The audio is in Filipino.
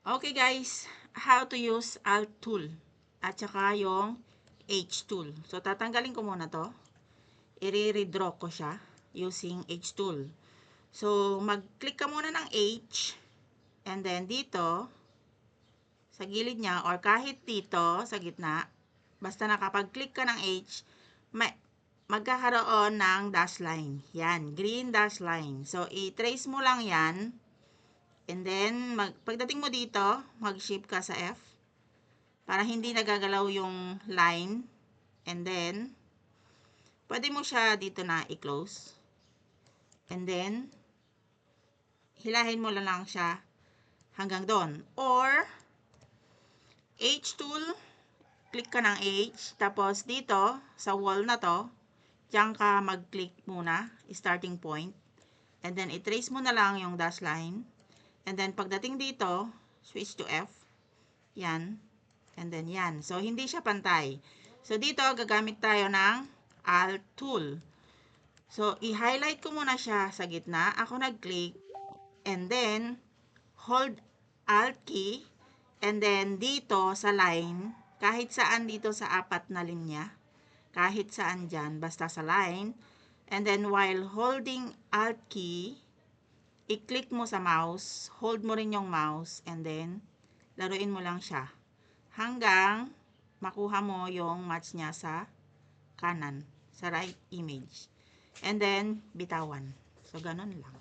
Okay guys, how to use Alt tool at saka yung H tool. So tatanggalin ko muna to. I-redraw ko siya using H tool. So mag-click ka muna ng H and then dito sa gilid niya or kahit dito sa gitna, basta nakapag-click ka ng H, magkakaroon ng dash line. Yan, green dash line. So i-trace mo lang yan. And then, pagdating mo dito, mag-shift ka sa F para hindi nagagalaw yung line. And then, pwede mo siya dito na i-close. And then, hilahin mo lang siya hanggang doon. Or, H tool, click ka ng H. Tapos dito, sa wall na to, diyan ka mag-click muna, starting point. And then, i-trace mo na lang yung dash line. And then, pagdating dito, switch to F. Yan. And then, yan. So, hindi siya pantay. So, dito, gagamit tayo ng Alt tool. So, i-highlight ko muna siya sa gitna. Ako nag-click. And then, hold Alt key. And then, dito sa line, kahit saan dito sa apat na linya, kahit saan dyan, basta sa line. And then, while holding Alt key, i-click mo sa mouse, hold mo rin yung mouse, and then, laruin mo lang siya. Hanggang makuha mo yung match niya sa kanan, sa right image. And then, bitawan. So, ganun lang.